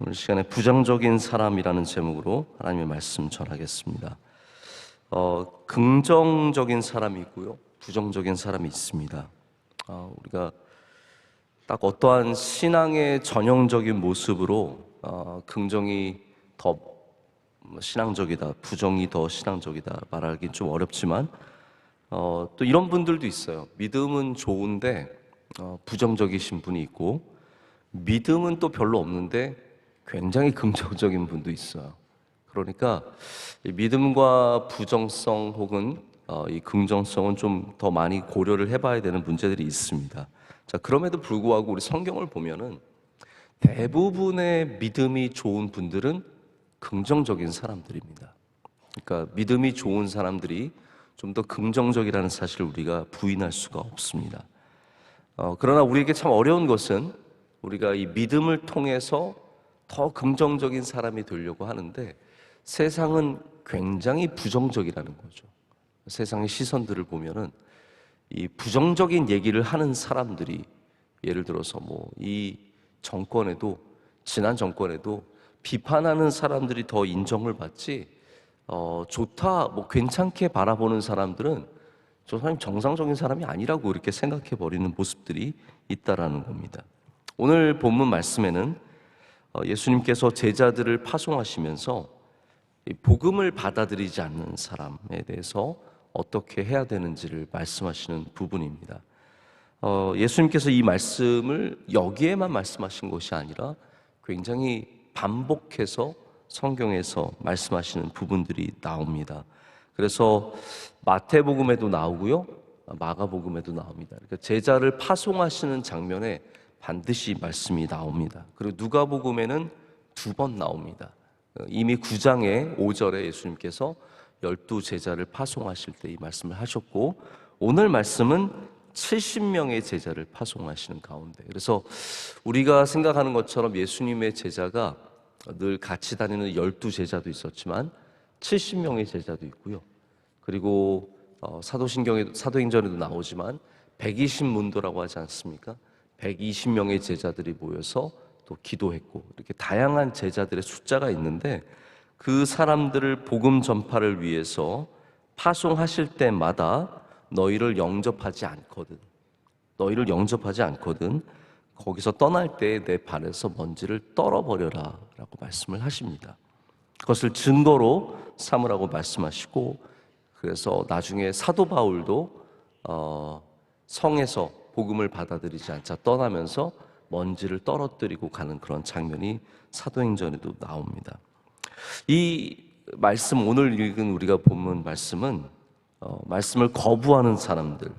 오늘 시간에 부정적인 사람이라는 제목으로 하나님의 말씀 전하겠습니다. 긍정적인 사람이 있고요, 부정적인 사람이 있습니다. 우리가 딱 어떠한 신앙의 전형적인 모습으로 긍정이 더 신앙적이다, 부정이 더 신앙적이다 말하기 좀 어렵지만 또 이런 분들도 있어요. 믿음은 좋은데 부정적이신 분이 있고, 믿음은 또 별로 없는데 굉장히 긍정적인 분도 있어요. 그러니까 이 믿음과 부정성 혹은 이 긍정성은 좀 더 많이 고려를 해봐야 되는 문제들이 있습니다. 자, 그럼에도 불구하고 우리 성경을 보면은 대부분의 믿음이 좋은 분들은 긍정적인 사람들입니다. 그러니까 믿음이 좋은 사람들이 좀 더 긍정적이라는 사실을 우리가 부인할 수가 없습니다. 그러나 우리에게 참 어려운 것은 우리가 이 믿음을 통해서 더 긍정적인 사람이 되려고 하는데 세상은 굉장히 부정적이라는 거죠. 세상의 시선들을 보면은 이 부정적인 얘기를 하는 사람들이, 예를 들어서 이 정권에도, 지난 정권에도 비판하는 사람들이 더 인정을 받지, 좋다, 괜찮게 바라보는 사람들은 저 사람이 정상적인 사람이 아니라고 이렇게 생각해 버리는 모습들이 있다라는 겁니다. 오늘 본문 말씀에는 예수님께서 제자들을 파송하시면서 복음을 받아들이지 않는 사람에 대해서 어떻게 해야 되는지를 말씀하시는 부분입니다. 예수님께서 이 말씀을 여기에만 말씀하신 것이 아니라 굉장히 반복해서 성경에서 말씀하시는 부분들이 나옵니다. 그래서 마태복음에도 나오고요, 마가복음에도 나옵니다. 그러니까 제자를 파송하시는 장면에 반드시 말씀이 나옵니다. 그리고 누가복음에는 2번 나옵니다. 이미 9장의 5절에 예수님께서 12제자를 파송하실 때 이 말씀을 하셨고, 오늘 말씀은 70명의 제자를 파송하시는 가운데, 그래서 우리가 생각하는 것처럼 예수님의 제자가 늘 같이 다니는 12제자도 있었지만 70명의 제자도 있고요, 그리고 사도행전에도 나오지만 120문도라고 하지 않습니까? 120명의 제자들이 모여서 또 기도했고, 이렇게 다양한 제자들의 숫자가 있는데 그 사람들을 복음 전파를 위해서 파송하실 때마다 너희를 영접하지 않거든, 거기서 떠날 때 내 발에서 먼지를 떨어버려라 라고 말씀을 하십니다. 그것을 증거로 삼으라고 말씀하시고, 그래서 나중에 사도 바울도 성에서 복음을 받아들이지 않자 떠나면서 먼지를 떨어뜨리고 가는 그런 장면이 사도행전에도 나옵니다. 이 말씀, 오늘 읽은 우리가 본문 말씀은 말씀을 거부하는 사람들,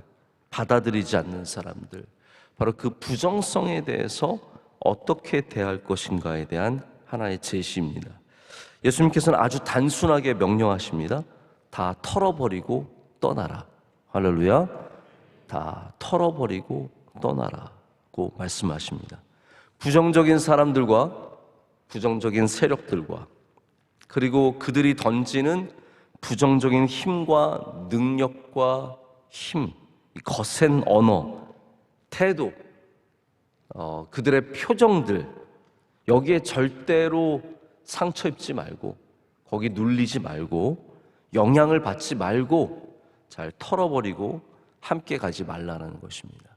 받아들이지 않는 사람들, 바로 그 부정성에 대해서 어떻게 대할 것인가에 대한 하나의 제시입니다. 예수님께서는 아주 단순하게 명령하십니다. 다 털어버리고 떠나라. 할렐루야. 다 털어버리고 떠나라고 말씀하십니다. 부정적인 사람들과 부정적인 세력들과, 그리고 그들이 던지는 부정적인 힘과 능력과 힘, 거센 언어, 태도, 그들의 표정들, 여기에 절대로 상처 입지 말고, 거기 눌리지 말고, 영향을 받지 말고 잘 털어버리고 함께 가지 말라는 것입니다.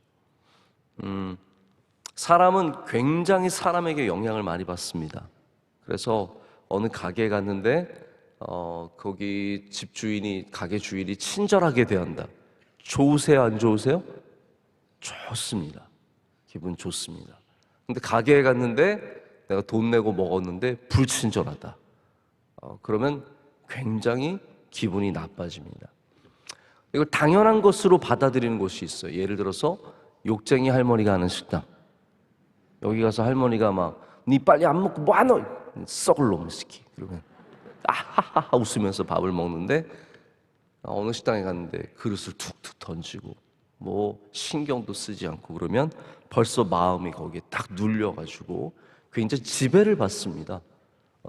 사람은 굉장히 사람에게 영향을 많이 받습니다. 그래서 어느 가게에 갔는데 거기 집주인이, 가게 주인이 친절하게 대한다. 좋으세요, 안 좋으세요? 좋습니다. 기분 좋습니다. 근데 가게에 갔는데 내가 돈 내고 먹었는데 불친절하다. 그러면 굉장히 기분이 나빠집니다. 이걸 당연한 것으로 받아들이는 것이 있어요. 예를 들어서 욕쟁이 할머니가 하는 식당, 여기 가서 할머니가 막 니 빨리 안 먹고 뭐하노, 썩을 놈 새끼, 그러면 아하하하 웃으면서 밥을 먹는데 어느 식당에 갔는데 그릇을 툭툭 던지고 신경도 쓰지 않고 그러면 벌써 마음이 거기에 딱 눌려가지고 굉장히 지배를 받습니다.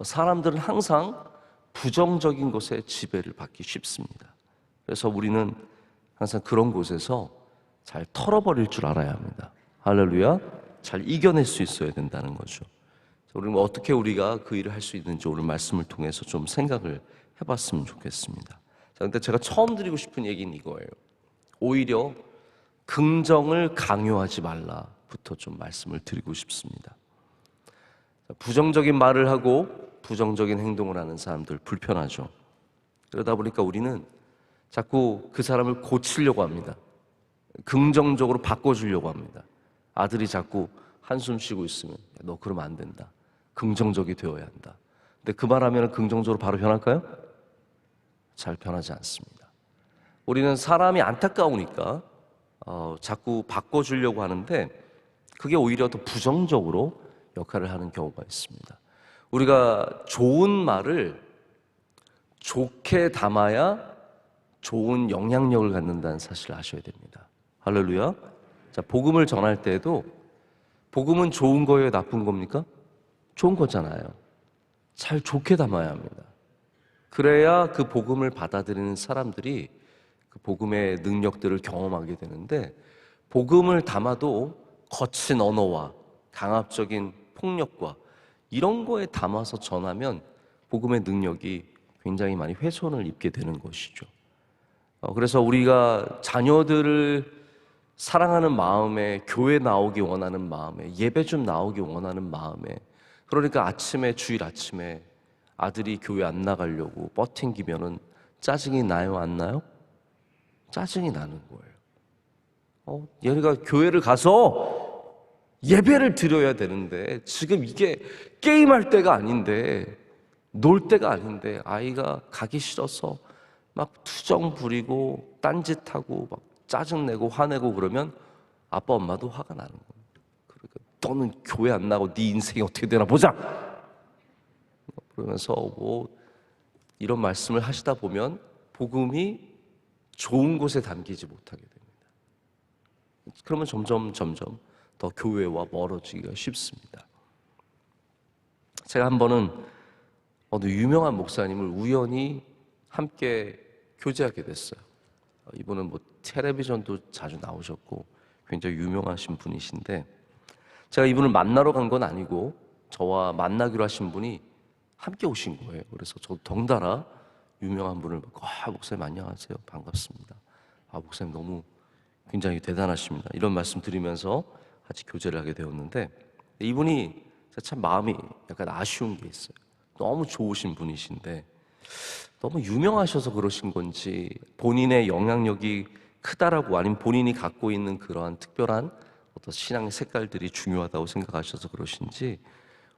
사람들은 항상 부정적인 것에 지배를 받기 쉽습니다. 그래서 우리는 항상 그런 곳에서 잘 털어버릴 줄 알아야 합니다. 할렐루야. 잘 이겨낼 수 있어야 된다는 거죠. 우리는 어떻게 우리가 그 일을 할 수 있는지 오늘 말씀을 통해서 좀 생각을 해봤으면 좋겠습니다. 자, 근데 제가 처음 드리고 싶은 얘기는 이거예요. 오히려 긍정을 강요하지 말라부터 좀 말씀을 드리고 싶습니다. 부정적인 말을 하고 부정적인 행동을 하는 사람들 불편하죠. 그러다 보니까 우리는 자꾸 그 사람을 고치려고 합니다. 긍정적으로 바꿔주려고 합니다. 아들이 자꾸 한숨 쉬고 있으면 너 그러면 안 된다. 긍정적이 되어야 한다. 근데 그 말하면 긍정적으로 바로 변할까요? 잘 변하지 않습니다. 우리는 사람이 안타까우니까 자꾸 바꿔주려고 하는데 그게 오히려 더 부정적으로 역할을 하는 경우가 있습니다. 우리가 좋은 말을 좋게 담아야 좋은 영향력을 갖는다는 사실을 아셔야 됩니다. 할렐루야. 자, 복음을 전할 때에도 복음은 좋은 거예요, 나쁜 겁니까? 좋은 거잖아요. 잘 좋게 담아야 합니다. 그래야 그 복음을 받아들이는 사람들이 그 복음의 능력들을 경험하게 되는데, 복음을 담아도 거친 언어와 강압적인 폭력과 이런 거에 담아서 전하면 복음의 능력이 굉장히 많이 훼손을 입게 되는 것이죠. 그래서 우리가 자녀들을 사랑하는 마음에, 교회 나오기 원하는 마음에, 예배 좀 나오기 원하는 마음에, 그러니까 주일 아침에 아들이 교회 안 나가려고 버팅기면은 짜증이 나요, 안 나요? 짜증이 나는 거예요. 얘가 교회를 가서 예배를 드려야 되는데 지금 이게 게임할 때가 아닌데, 놀 때가 아닌데 아이가 가기 싫어서 막 투정 부리고 딴짓하고 막 짜증내고 화내고 그러면 아빠 엄마도 화가 나는 거예요. 그러니까 너는 교회 안 나가고 네 인생이 어떻게 되나 보자, 그러면서 뭐 이런 말씀을 하시다 보면 복음이 좋은 곳에 담기지 못하게 됩니다. 그러면 점점 더 교회와 멀어지기가 쉽습니다. 제가 한 번은 어느 유명한 목사님을 우연히 함께 교제하게 됐어요. 이분은 뭐 텔레비전도 자주 나오셨고 굉장히 유명하신 분이신데, 제가 이분을 만나러 간 건 아니고 저와 만나기로 하신 분이 함께 오신 거예요. 그래서 저도 덩달아 유명한 분을 보고, 목사님 안녕하세요, 반갑습니다. 목사님 너무 굉장히 대단하십니다, 이런 말씀 드리면서 같이 교제를 하게 되었는데, 이분이 참 마음이 약간 아쉬운 게 있어요. 너무 좋으신 분이신데 너무 유명하셔서 그러신 건지, 본인의 영향력이 크다라고, 아니면 본인이 갖고 있는 그러한 특별한 어떤 신앙의 색깔들이 중요하다고 생각하셔서 그러신지,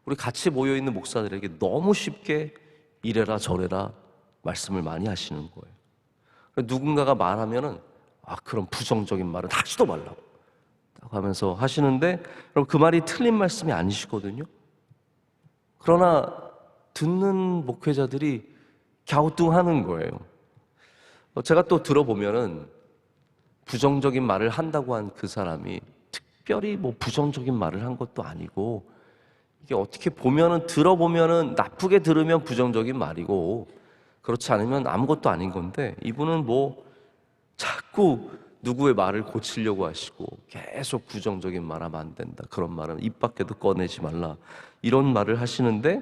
우리 같이 모여있는 목사들에게 너무 쉽게 이래라 저래라 말씀을 많이 하시는 거예요. 누군가가 말하면은 그런 부정적인 말은 하지도 말라고 하면서 하시는데, 그럼 그 말이 틀린 말씀이 아니시거든요. 그러나 듣는 목회자들이 갸우뚱하는 거예요. 제가 또 들어보면은 부정적인 말을 한다고 한 그 사람이 특별히 뭐 부정적인 말을 한 것도 아니고, 이게 어떻게 보면은, 들어보면은 나쁘게 들으면 부정적인 말이고 그렇지 않으면 아무것도 아닌 건데, 이분은 뭐 자꾸 누구의 말을 고치려고 하시고 계속 부정적인 말 하면 안 된다, 그런 말은 입 밖에도 꺼내지 말라, 이런 말을 하시는데,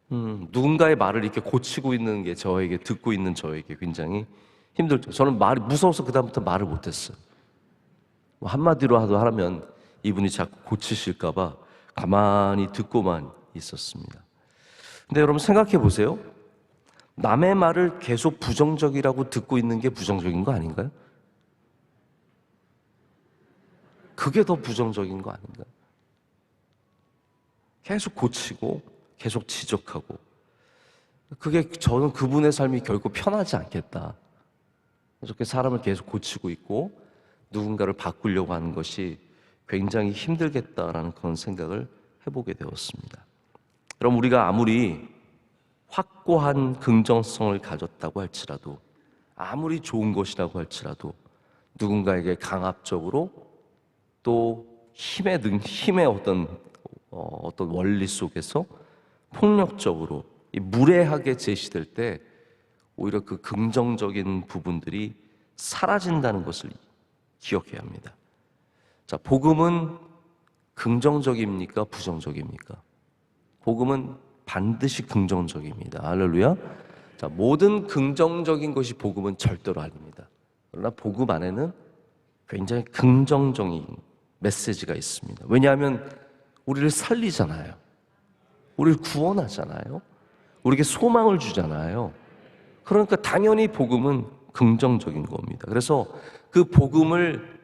누군가의 말을 이렇게 고치고 있는 게 저에게, 듣고 있는 저에게 굉장히 힘들죠. 저는 말이 무서워서 그다음부터 말을 못했어요. 뭐 한마디로 하면 이분이 자꾸 고치실까봐 가만히 듣고만 있었습니다. 근데 여러분 생각해 보세요. 남의 말을 계속 부정적이라고 듣고 있는 게 부정적인 거 아닌가요? 그게 더 부정적인 거 아닌가요? 계속 고치고 계속 지적하고, 그게 저는 그분의 삶이 결코 편하지 않겠다. 이렇게 사람을 계속 고치고 있고 누군가를 바꾸려고 하는 것이 굉장히 힘들겠다라는 그런 생각을 해보게 되었습니다. 그럼 우리가 아무리 확고한 긍정성을 가졌다고 할지라도, 아무리 좋은 것이라고 할지라도, 누군가에게 강압적으로 또 힘의 어떤 원리 속에서 폭력적으로 무례하게 제시될 때 오히려 그 긍정적인 부분들이 사라진다는 것을 기억해야 합니다. 자, 복음은 긍정적입니까? 부정적입니까? 복음은 반드시 긍정적입니다. 할렐루야. 자, 모든 긍정적인 것이 복음은 절대로 아닙니다. 그러나 복음 안에는 굉장히 긍정적인 메시지가 있습니다. 왜냐하면 우리를 살리잖아요. 우리를 구원하잖아요. 우리에게 소망을 주잖아요. 그러니까 당연히 복음은 긍정적인 겁니다. 그래서 그 복음을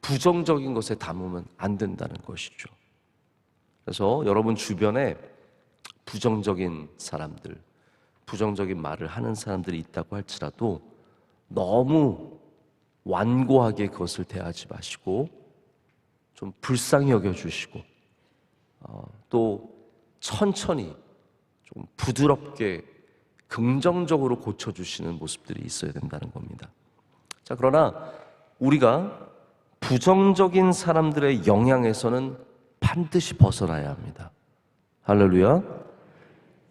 부정적인 것에 담으면 안 된다는 것이죠. 그래서 여러분 주변에 부정적인 사람들, 부정적인 말을 하는 사람들이 있다고 할지라도 너무 완고하게 그것을 대하지 마시고 좀 불쌍히 여겨주시고 또 천천히 좀 부드럽게 긍정적으로 고쳐주시는 모습들이 있어야 된다는 겁니다. 자, 그러나 우리가 부정적인 사람들의 영향에서는 반드시 벗어나야 합니다. 할렐루야.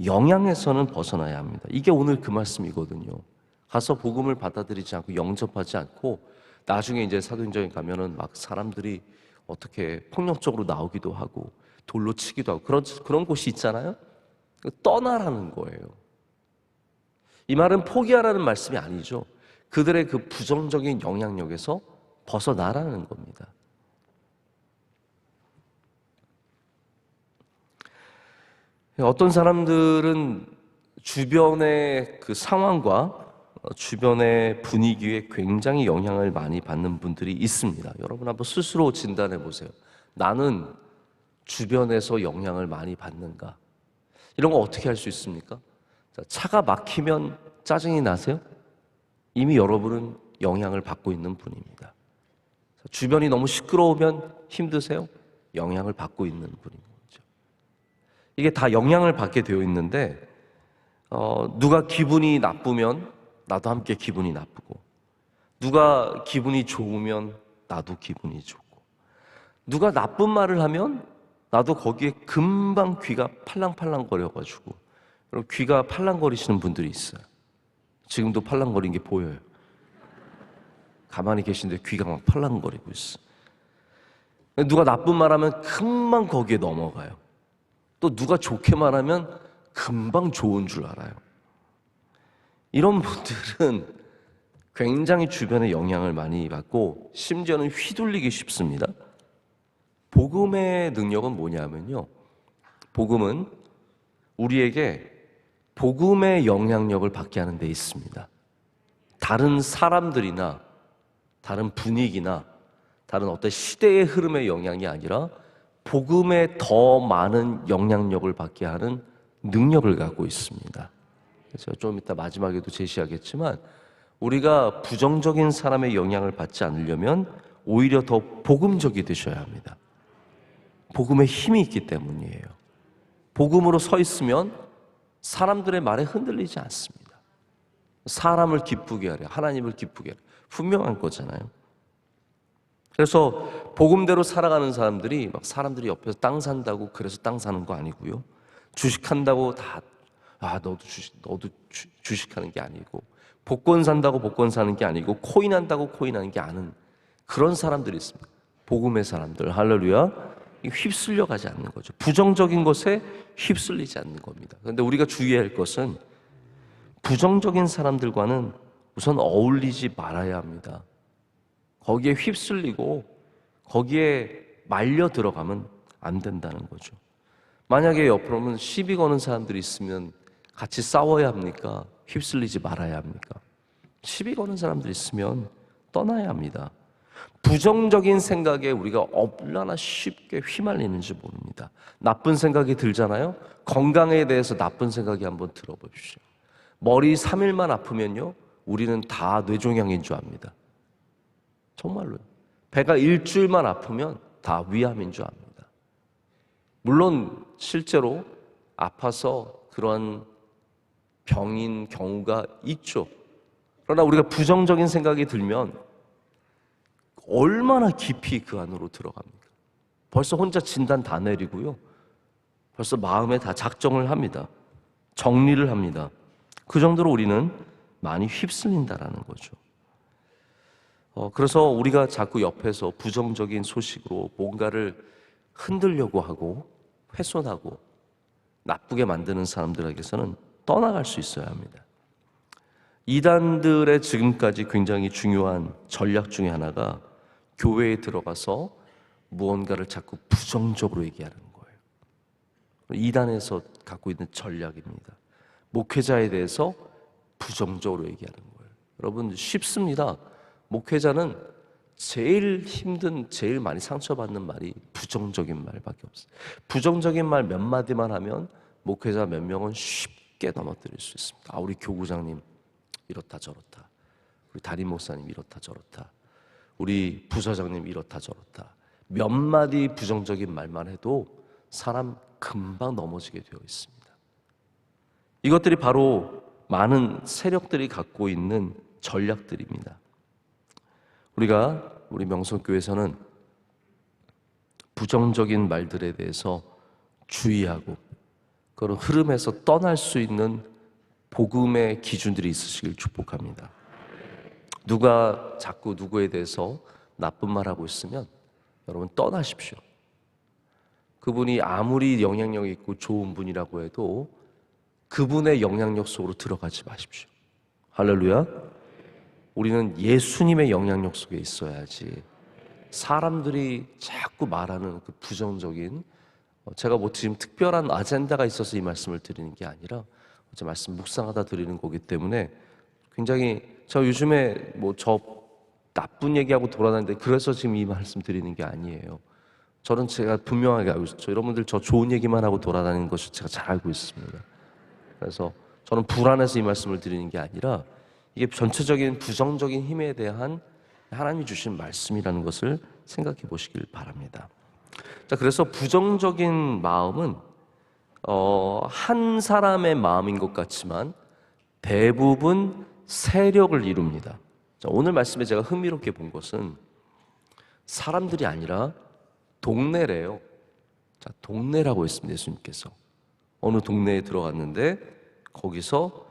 영향에서는 벗어나야 합니다. 이게 오늘 그 말씀이거든요. 가서 복음을 받아들이지 않고 영접하지 않고 나중에 이제 사도행전에 가면은 막 사람들이 어떻게 폭력적으로 나오기도 하고 돌로 치기도 하고 그런 곳이 있잖아요. 떠나라는 거예요. 이 말은 포기하라는 말씀이 아니죠. 그들의 그 부정적인 영향력에서 벗어나라는 겁니다. 어떤 사람들은 주변의 그 상황과 주변의 분위기에 굉장히 영향을 많이 받는 분들이 있습니다. 여러분 한번 스스로 진단해 보세요. 나는 주변에서 영향을 많이 받는가? 이런 거 어떻게 할 수 있습니까? 차가 막히면 짜증이 나세요? 이미 여러분은 영향을 받고 있는 분입니다. 주변이 너무 시끄러우면 힘드세요? 영향을 받고 있는 분인 거죠. 이게 다 영향을 받게 되어 있는데 누가 기분이 나쁘면 나도 함께 기분이 나쁘고, 누가 기분이 좋으면 나도 기분이 좋고, 누가 나쁜 말을 하면 나도 거기에 금방 귀가 팔랑팔랑 거려가지고, 그럼 귀가 팔랑거리시는 분들이 있어요. 지금도 팔랑거리는 게 보여요. 가만히 계신데 귀가 막 팔랑거리고 있어. 누가 나쁜 말하면 금방 거기에 넘어가요. 또 누가 좋게 말하면 금방 좋은 줄 알아요. 이런 분들은 굉장히 주변에 영향을 많이 받고 심지어는 휘둘리기 쉽습니다. 복음의 능력은 뭐냐면요, 복음은 우리에게 복음의 영향력을 받게 하는 데 있습니다. 다른 사람들이나 다른 분위기나 다른 어떤 시대의 흐름의 영향이 아니라 복음에 더 많은 영향력을 받게 하는 능력을 갖고 있습니다. 그래서 좀 이따 마지막에도 제시하겠지만 우리가 부정적인 사람의 영향을 받지 않으려면 오히려 더 복음적이 되셔야 합니다. 복음의 힘이 있기 때문이에요. 복음으로 서 있으면 사람들의 말에 흔들리지 않습니다. 사람을 기쁘게 하려, 하나님을 기쁘게 하려, 분명한 거잖아요. 그래서 복음대로 살아가는 사람들이 막 사람들이 옆에서 땅 산다고 그래서 땅 사는 거 아니고요. 주식한다고 다 너도 주식하는 게 아니고, 복권 산다고 복권 사는 게 아니고, 코인 한다고 코인 하는 게 아닌 그런 사람들이 있습니다. 복음의 사람들, 할렐루야. 휩쓸려 가지 않는 거죠. 부정적인 것에 휩쓸리지 않는 겁니다. 그런데 우리가 주의해야 할 것은 부정적인 사람들과는 우선 어울리지 말아야 합니다. 거기에 휩쓸리고 거기에 말려 들어가면 안 된다는 거죠. 만약에 옆으로는 시비 거는 사람들이 있으면 같이 싸워야 합니까? 휩쓸리지 말아야 합니까? 시비 거는 사람들이 있으면 떠나야 합니다. 부정적인 생각에 우리가 얼마나 쉽게 휘말리는지 모릅니다. 나쁜 생각이 들잖아요. 건강에 대해서 나쁜 생각이 한번 들어보십시오. 머리 3일만 아프면요, 우리는 다 뇌종양인 줄 압니다. 정말로요. 배가 일주일만 아프면 다 위암인 줄 압니다. 물론 실제로 아파서 그런 병인 경우가 있죠. 그러나 우리가 부정적인 생각이 들면 얼마나 깊이 그 안으로 들어갑니까? 벌써 혼자 진단 다 내리고요, 벌써 마음에 다 작정을 합니다. 정리를 합니다. 그 정도로 우리는 많이 휩쓸린다라는 거죠. 그래서 우리가 자꾸 옆에서 부정적인 소식으로 뭔가를 흔들려고 하고 훼손하고 나쁘게 만드는 사람들에게서는 떠나갈 수 있어야 합니다. 이단들의 지금까지 굉장히 중요한 전략 중에 하나가 교회에 들어가서 무언가를 자꾸 부정적으로 얘기하는 거예요. 이단에서 갖고 있는 전략입니다. 목회자에 대해서 부정적으로 얘기하는 거예요. 여러분, 쉽습니다. 목회자는 제일 힘든, 제일 많이 상처받는 말이 부정적인 말밖에 없어요. 부정적인 말 몇 마디만 하면 목회자 몇 명은 쉽게 넘어뜨릴 수 있습니다. 우리 교구장님 이렇다 저렇다, 우리 담임 목사님 이렇다 저렇다, 우리 부서장님 이렇다 저렇다. 몇 마디 부정적인 말만 해도 사람 금방 넘어지게 되어 있습니다. 이것들이 바로 많은 세력들이 갖고 있는 전략들입니다. 우리 명성교회에서는 부정적인 말들에 대해서 주의하고 그런 흐름에서 떠날 수 있는 복음의 기준들이 있으시길 축복합니다. 누가 자꾸 누구에 대해서 나쁜 말하고 있으면 여러분 떠나십시오. 그분이 아무리 영향력 있고 좋은 분이라고 해도 그분의 영향력 속으로 들어가지 마십시오. 할렐루야. 우리는 예수님의 영향력 속에 있어야지 사람들이 자꾸 말하는 그 부정적인, 제가 뭐 지금 특별한 아젠다가 있어서 이 말씀을 드리는 게 아니라 제 말씀 묵상하다 드리는 거기 때문에 굉장히, 저 요즘에 뭐 저 나쁜 얘기하고 돌아다니는데 그래서 지금 이 말씀 드리는 게 아니에요. 저는 제가 분명하게 알고 있어요. 여러분들 저 좋은 얘기만 하고 돌아다니는 것을 제가 잘 알고 있습니다. 그래서 저는 불안해서 이 말씀을 드리는 게 아니라 이게 전체적인 부정적인 힘에 대한 하나님이 주신 말씀이라는 것을 생각해 보시길 바랍니다. 자, 그래서 부정적인 마음은 한 사람의 마음인 것 같지만 대부분 세력을 이룹니다. 자, 오늘 말씀에 제가 흥미롭게 본 것은 사람들이 아니라 동네래요. 자, 동네라고 했습니다. 예수님께서 어느 동네에 들어갔는데 거기서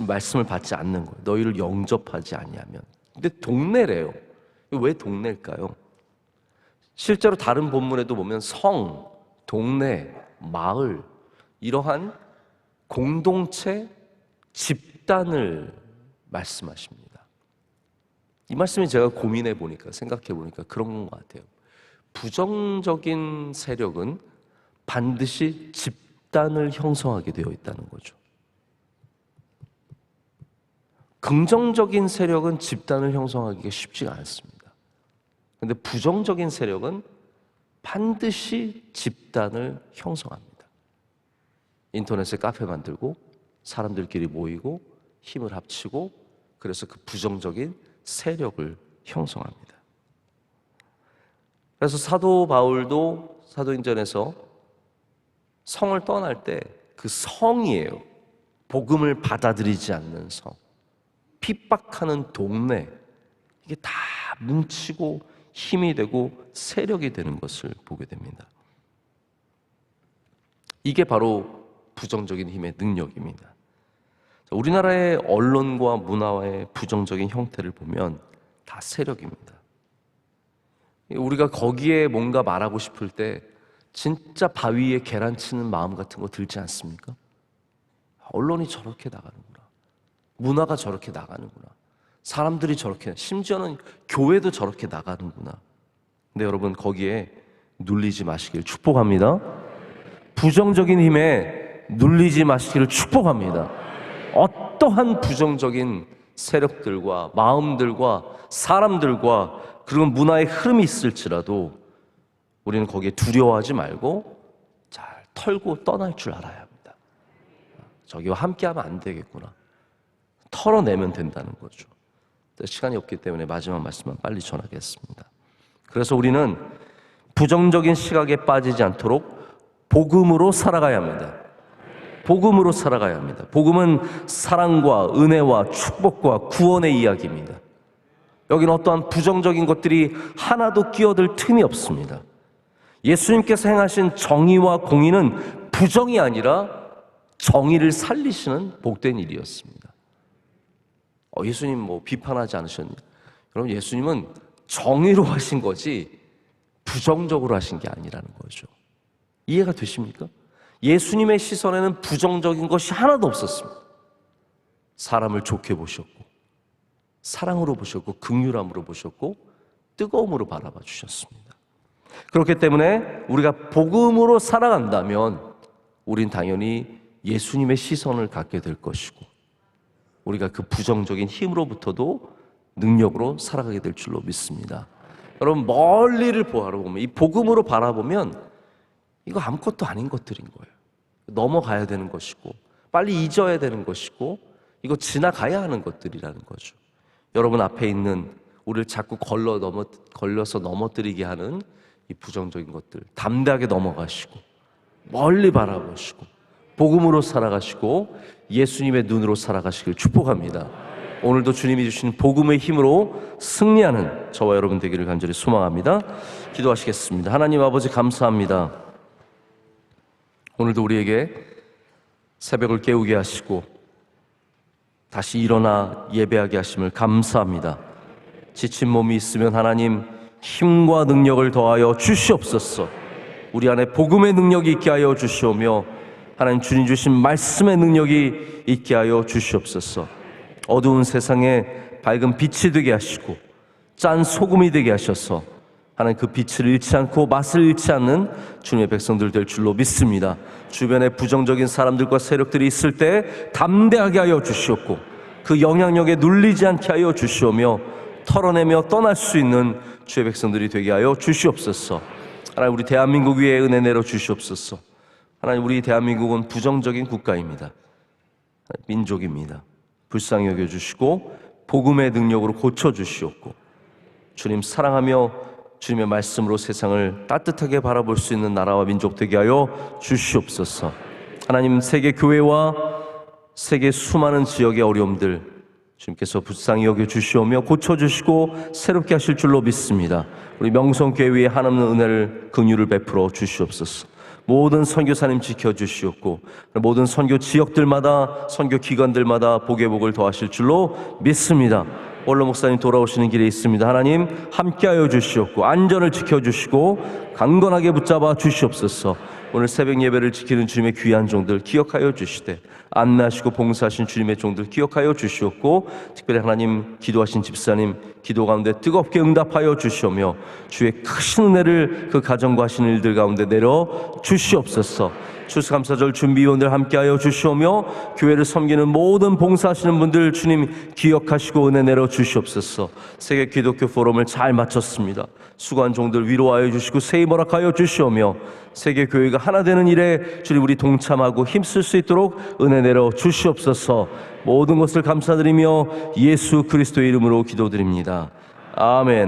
말씀을 받지 않는 거예요. 너희를 영접하지 아니하면. 근데 동네래요. 왜 동네일까요? 실제로 다른 본문에도 보면 성, 동네, 마을, 이러한 공동체, 집단을 말씀하십니다. 이 말씀이 제가 고민해 보니까, 생각해 보니까 그런 것 같아요. 부정적인 세력은 반드시 집단을 형성하게 되어 있다는 거죠. 긍정적인 세력은 집단을 형성하기가 쉽지가 않습니다. 그런데 부정적인 세력은 반드시 집단을 형성합니다. 인터넷에 카페 만들고 사람들끼리 모이고 힘을 합치고 그래서 그 부정적인 세력을 형성합니다. 그래서 사도 바울도 사도행전에서 성을 떠날 때 그 성이에요. 복음을 받아들이지 않는 성, 핍박하는 동네, 이게 다 뭉치고 힘이 되고 세력이 되는 것을 보게 됩니다. 이게 바로 부정적인 힘의 능력입니다. 우리나라의 언론과 문화의 부정적인 형태를 보면 다 세력입니다. 우리가 거기에 뭔가 말하고 싶을 때 진짜 바위에 계란 치는 마음 같은 거 들지 않습니까? 언론이 저렇게 나가는구나. 문화가 저렇게 나가는구나. 사람들이 저렇게, 심지어는 교회도 저렇게 나가는구나. 근데 여러분 거기에 눌리지 마시길 축복합니다. 부정적인 힘에 눌리지 마시기를 축복합니다. 어떠한 부정적인 세력들과 마음들과 사람들과 그런 문화의 흐름이 있을지라도 우리는 거기에 두려워하지 말고 잘 털고 떠날 줄 알아야 합니다. 저기와 함께하면 안 되겠구나. 털어내면 된다는 거죠. 시간이 없기 때문에 마지막 말씀만 빨리 전하겠습니다. 그래서 우리는 부정적인 시각에 빠지지 않도록 복음으로 살아가야 합니다. 복음으로 살아가야 합니다. 복음은 사랑과 은혜와 축복과 구원의 이야기입니다. 여기는 어떠한 부정적인 것들이 하나도 끼어들 틈이 없습니다. 예수님께서 행하신 정의와 공의는 부정이 아니라 정의를 살리시는 복된 일이었습니다. 예수님 뭐 비판하지 않으셨나요? 여러분, 예수님은 정의로 하신 거지 부정적으로 하신 게 아니라는 거죠. 이해가 되십니까? 예수님의 시선에는 부정적인 것이 하나도 없었습니다. 사람을 좋게 보셨고, 사랑으로 보셨고, 긍휼함으로 보셨고, 뜨거움으로 바라봐 주셨습니다. 그렇기 때문에 우리가 복음으로 살아간다면 우린 당연히 예수님의 시선을 갖게 될 것이고, 우리가 그 부정적인 힘으로부터도 능력으로 살아가게 될 줄로 믿습니다. 여러분, 멀리를 바라보면, 이 복음으로 바라보면 이거 아무것도 아닌 것들인 거예요. 넘어가야 되는 것이고, 빨리 잊어야 되는 것이고, 이거 지나가야 하는 것들이라는 거죠. 여러분 앞에 있는 우리를 자꾸 걸려서 넘어뜨리게 하는 이 부정적인 것들 담대하게 넘어가시고, 멀리 바라보시고, 복음으로 살아가시고, 예수님의 눈으로 살아가시길 축복합니다. 오늘도 주님이 주신 복음의 힘으로 승리하는 저와 여러분 되기를 간절히 소망합니다. 기도하시겠습니다. 하나님 아버지, 감사합니다. 오늘도 우리에게 새벽을 깨우게 하시고 다시 일어나 예배하게 하심을 감사합니다. 지친 몸이 있으면 하나님 힘과 능력을 더하여 주시옵소서. 우리 안에 복음의 능력이 있게 하여 주시오며, 하나님 주님 주신 말씀의 능력이 있게 하여 주시옵소서. 어두운 세상에 밝은 빛이 되게 하시고 짠 소금이 되게 하셔서 하나님 그 빛을 잃지 않고 맛을 잃지 않는 주님의 백성들 될 줄로 믿습니다. 주변에 부정적인 사람들과 세력들이 있을 때 담대하게 하여 주시옵고, 그 영향력에 눌리지 않게 하여 주시오며, 털어내며 떠날 수 있는 주의 백성들이 되게 하여 주시옵소서. 하나님, 우리 대한민국 위에 은혜 내려 주시옵소서. 하나님, 우리 대한민국은 부정적인 국가입니다. 민족입니다. 불쌍히 여겨주시고 복음의 능력으로 고쳐주시옵고, 주님 사랑하며 주님의 말씀으로 세상을 따뜻하게 바라볼 수 있는 나라와 민족 되게 하여 주시옵소서. 하나님, 세계 교회와 세계 수많은 지역의 어려움들 주님께서 불쌍히 여겨주시오며 고쳐주시고 새롭게 하실 줄로 믿습니다. 우리 명성교회 위에 한없는 은혜를, 긍휼을 베풀어 주시옵소서. 모든 선교사님 지켜주시옵고, 모든 선교 지역들마다, 선교 기관들마다 복의 복을 더하실 줄로 믿습니다. 원로 목사님 돌아오시는 길에 있습니다. 하나님 함께하여 주시옵고, 안전을 지켜주시고 강건하게 붙잡아 주시옵소서. 오늘 새벽 예배를 지키는 주님의 귀한 종들 기억하여 주시되, 안내하시고 봉사하신 주님의 종들 기억하여 주시옵고, 특별히 하나님 기도하신 집사님 기도 가운데 뜨겁게 응답하여 주시오며, 주의 크신 은혜를 그 가정과 하시는 일들 가운데 내려 주시옵소서. 추수감사절 준비위원들 함께하여 주시오며, 교회를 섬기는 모든 봉사하시는 분들 주님 기억하시고 은혜 내려 주시옵소서. 세계 기독교 포럼을 잘 마쳤습니다. 수고한 종들 위로하여 주시고 새 힘 허락하여 주시오며, 세계 교회가 하나 되는 일에 주님 우리 동참하고 힘쓸 수 있도록 은혜 내려 주시옵소서. 모든 것을 감사드리며 예수 그리스도의 이름으로 기도드립니다. 아멘.